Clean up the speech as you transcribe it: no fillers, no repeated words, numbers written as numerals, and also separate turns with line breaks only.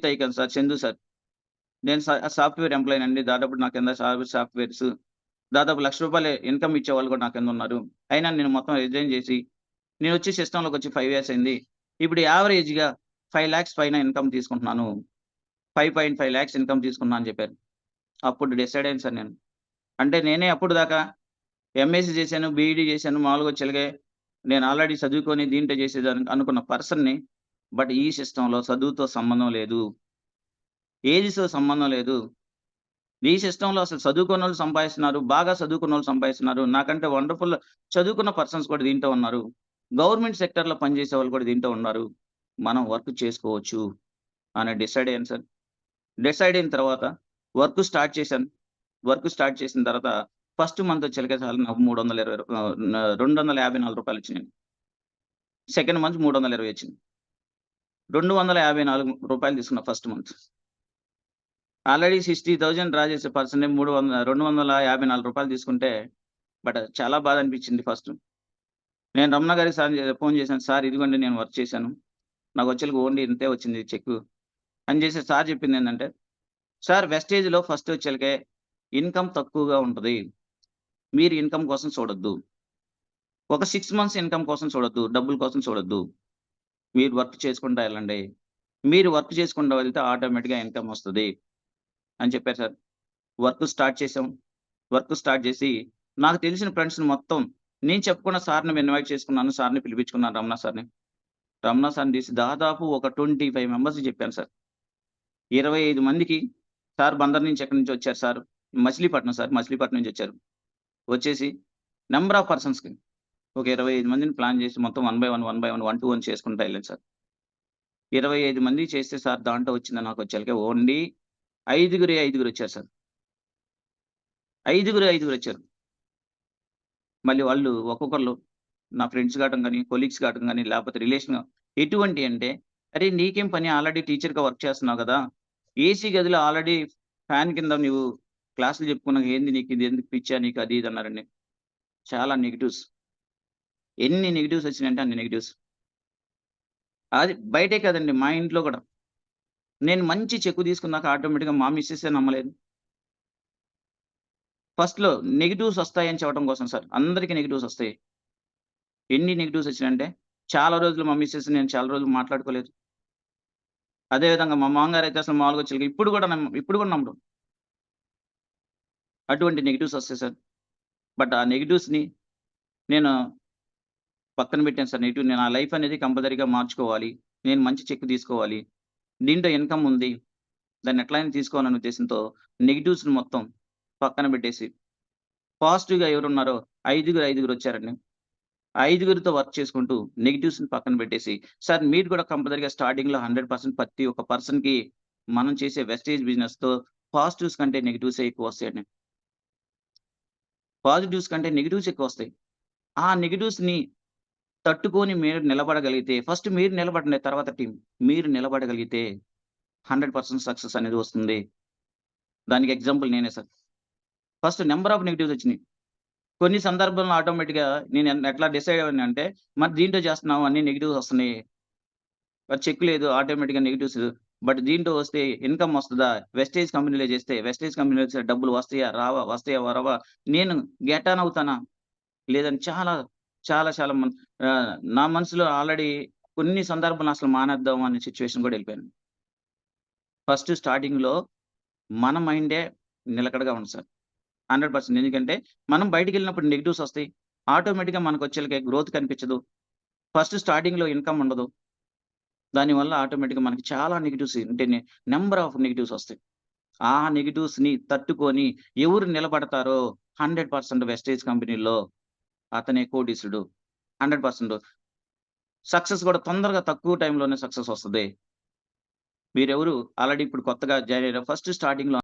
With icon sir. Chandu sir. నేను software ఎంప్లాయీనండి. దాదాపు నా కింద సాఫ్ట్‌వేర్స్ దాదాపు రూ. 1,00,000 ఇన్‌కమ్ ఇచ్చేవాళ్ళు కూడా నా కిందున్నారు. అయినా నేను మొత్తం రిజైన్ చేసి, నేనొచ్చి సిస్టమ్‌లోకొచ్చి 5 ఇయర్స్ అయింది. ఇప్పుడు యావరేజ్‌గా 5,00,000 పైన ఇన్‌కమ్ తీసుకుంటున్నాను. 5.5 లాక్స్ ఇన్‌కమ్ తీసుకున్నా అని చెప్పారు. అప్పుడు డిసైడ్ అయ్యాను సార్ నేను. అంటే నేనే అప్పటిదాకా ఎంఎస్సీ చేశాను, బీఈడీ చేశాను. మామూలుగా చిలగే నేను ఆల్రెడీ చదువుకొని దీంట్లో చేసేదాన్ని అనుకున్న పర్సన్‌ని. బట్ ఈ సిస్టమ్‌లో చదువుతో సంబంధం లేదు. ఏజ్‌తో సంబంధం లేదు. ఈ సిస్టమ్‌లో అసలు చదువుకున్నోళ్ళు సంపాదిస్తున్నారు. బాగా చదువుకున్నోళ్ళు సంపాదిస్తున్నారు. నాకంటే వండర్‌ఫుల్ చదువుకున్న పర్సన్స్ కూడా దీంట్లో ఉన్నారు. గవర్నమెంట్ సెక్టార్‌లో పనిచేసేవాళ్ళు కూడా దీంట్లో ఉన్నారు. మనం వర్క్ చేసుకోవచ్చు అని డిసైడ్ అయ్యాను సార్. డిసైడ్ అయిన తర్వాత వర్క్ స్టార్ట్ చేశాను. వర్క్ స్టార్ట్ చేసిన తర్వాత ఫస్ట్ మంత్ వచ్చేలకే చాలు నాకు రూ. 254 వచ్చినాయండి. సెకండ్ మంత్ 320 వచ్చింది. రూ. 254 తీసుకున్నా ఫస్ట్ మంత్. ఆల్రెడీ 60,000 డ్రా చేసే పర్సన్‌ని రూ. 254 తీసుకుంటే చాలా బాధ అనిపించింది ఫస్ట్. నేను రమణ గారికి ఫోన్ చేశాను. సార్ ఇదిగోండి నేను వర్క్ చేశాను. నాకొచ్చేలకి ఓన్లీ ఇంతే వచ్చింది చెక్కు. అని చేసి సార్ చెప్పిందేంటంటే, సార్ వెస్టేజ్‌లో ఫస్ట్ వచ్చేలకే ఇన్‌కమ్ తక్కువగా ఉంటది. మీరు ఇన్‌కమ్ కోసం చూడొద్దు. ఒక 6 మంత్స్ ఇన్‌కమ్ కోసం చూడొద్దు. డబ్బుల కోసం చూడొద్దు. మీరు వర్క్ చేసుకుంటా ఎళ్ళండి. మీరు వర్క్ చేసుకుంటా వెళ్తే ఆటోమేటిక్‌గా ఇన్‌కమ్ వస్తది అని చెప్పారు సార్. వర్క్ స్టార్ట్ చేసాం. వర్క్ స్టార్ట్ చేసి నాకు తెలిసిన ఫ్రెండ్స్‌ని మొత్తం నేను చెప్పుకున్న సార్‌ని ఇన్వైట్ చేసుకున్నాను. సార్‌ని పిలిపించుకున్నాను రమణ సార్‌ని. రమణ సార్‌ని తీసి దాదాపు ఒక 25 మెంబర్స్‌కి చెప్పాను సార్. 25 మందికి సార్ బందర్ నుంచి ఎక్కడి నుంచో వచ్చారు సార్. మచిలీపట్నం సార్. మచిలీపట్నం నుంచి వచ్చారు. వచ్చేసి నంబర్ ఆఫ్ పర్సన్స్‌కి ఒక 25 మందిని ప్లాన్ చేసి మొత్తం one by one, one by one, one to one చేసుకుంటా ఎళ్ళాను సార్. 25 మందికి చేస్తే సార్ దాంట్లో వచ్చింది నాకొచ్చేలకే ఓన్లీ ఐదుగురొచ్చారు సార్. ఐదుగురొచ్చారు. మళ్ళీ వాళ్ళు ఒక్కొక్కళ్ళు నా ఫ్రెండ్స్ కావటం గాని, కొలీగ్స్ కావటం గాని, లేపోతే రిలేషన్ ఎటువంటి అంటే, "అరేయ్! నీకేం పని ఆల్రెడీ టీచర్‌గా వర్క్ చేస్తున్నావు గదా! ఏసీ గదిలో ఆల్రెడీ ఫ్యాన్ కింద నువ్వు క్లాసులు చెప్పుకున్నాక ఏంది నీకు ఇది ఎందుకు పిచ్చా నీకు?" అది ఇది అన్నారండి. చాలా నెగెటివ్స్. ఎన్ని నెగెటివ్స్ వచ్చినాయంటే అన్ని నెగెటివ్స్. అది బయటే కాదండి మా ఇంట్లో గూడా. నేను మంచి చెక్కు తీసుకున్నాక ఆటోమేటిక్‌గా మా మిసెస్సే నమ్మలేదు. ఫస్ట్‌లో నెగెటివ్స్ వస్తాయని చెప్పడం కోసం సార్. అందరికి నెగెటివ్స్ వస్తాయి. ఎన్ని నెగెటివ్స్ వచ్చినాయంటే, చాలా రోజులు మా మిసెస్ నేను చాలా రోజులు మాట్లాడుకోలేదు. అదే విధంగా మా మామగారైతే అసలు మామూలుగా చిలక ఇప్పుడు కూడా నమ్మరు. అటువంటి నెగెటివ్స్ వస్తాయి సార్. బట్ ఆ నెగెటివ్స్‌ని నేను పక్కన పెట్టాను సార్ నెగెటివ్. నేను ఆ లైఫ్ అనేది కంపల్సరీగా మార్చుకోవాలి. నేను మంచి చెక్ తీసుకోవాలి. దీంట్లో ఇన్‌కమ్ ఉంది. దాన్ని ఎట్లైనా తీసుకోవాలనే ఉద్దేశంతో నెగెటివ్స్‌ని మొత్తం పక్కన పెట్టేసి, పాజిటివ్‌గా ఎవరున్నారో ఐదుగురొచ్చారండి. ఆ ఐదుగురితో వర్క్ చేసుకుంటూ నెగెటివ్స్‌ని పక్కన పెట్టేసి, సార్ మీరు కూడా కంపల్సరీగా స్టార్టింగ్‌లో 100% ప్రతి ఒక్క పర్సన్‌కి మనం చేసే వెస్టేజ్ బిజినెస్‌తో పాజిటివ్స్ కంటే నెగెటివ్సే ఎక్కువొస్తాయండి. పాజిటివ్స్ కంటే నెగెటివ్స్ ఎక్కువొస్తాయి. ఆ నెగెటివ్స్‌ని తట్టుకొని మీరు నిలబడగలిగితే ఫస్ట్ మీరు నిలబడండి. తర్వాత టీమ్. మీరు నిలబడగలిగితే 100% సక్సెస్ అనేది వస్తుంది. దానికి ఎగ్జాంపుల్ నేనే sir. First number of negatives వచ్చినియి. కొన్ని సందర్భంలో ఆటోమేటిక్‌గా నేను ఎట్లా డిసైడ్ అయ్యానంటే, మరి దీంట్లో చేస్తున్నావు అన్ని నెగెటివ్స్ వస్తున్నాయి. చెక్ లేదు ఆటోమేటిక్‌గా నెగెటివ్స్. బట్ దీంట్లో వస్తే ఇన్‌కమ్ వస్తదా? వెస్టేజ్ కంపెనీలో చేస్తే వెస్టేజ్ కంపెనీలో చేస్తే డబ్బులు వస్తాయా? రావా? వస్తాయా? రావా? నేను గెట్ ఆన్ అవుతానా? లేదని చాలా, చాలా, చాలా నా మనసులో ఆల్రెడీ కొన్ని సందర్భాల్లో అసలు మానేద్దాం అనే సిట్యుయేషన్ కూడా ఎళ్ళిపోయాను. ఫస్ట్ స్టార్టింగ్‌లో మన మైండే నిలకడగా ఉంది సార్. 100% ఎందుకంటే మనం బయటికెళ్ళినప్పుడు నెగెటివ్స్ వస్తాయి. ఆటోమేటిక్‌గా మనకొచ్చేలకే గ్రోత్ కనిపించదు. ఫస్ట్ స్టార్టింగ్‌లో ఇన్‌కమ్ ఉండదు. దానివల్ల ఆటోమేటిక్‌గా మనకి చాలా నెగెటివ్స్ అంటే నంబర్ ఆఫ్ నెగెటివ్స్ వస్తాయి. ఆ నెగెటివ్స్‌ని తట్టుకొని ఎవరు నిలబడతారో 100% వెస్టేజ్ కంపెనీలో అతనే కోటీసుడు. 100% సక్సెస్ కూడా తొందరగా తక్కువ టైంలోనే సక్సెస్ వస్తది. మీరెవరు ఆల్రెడీ ఇప్పుడు కొత్తగా జాయిన్ అయ్యారో ఫస్ట్ స్టార్టింగ్‌లో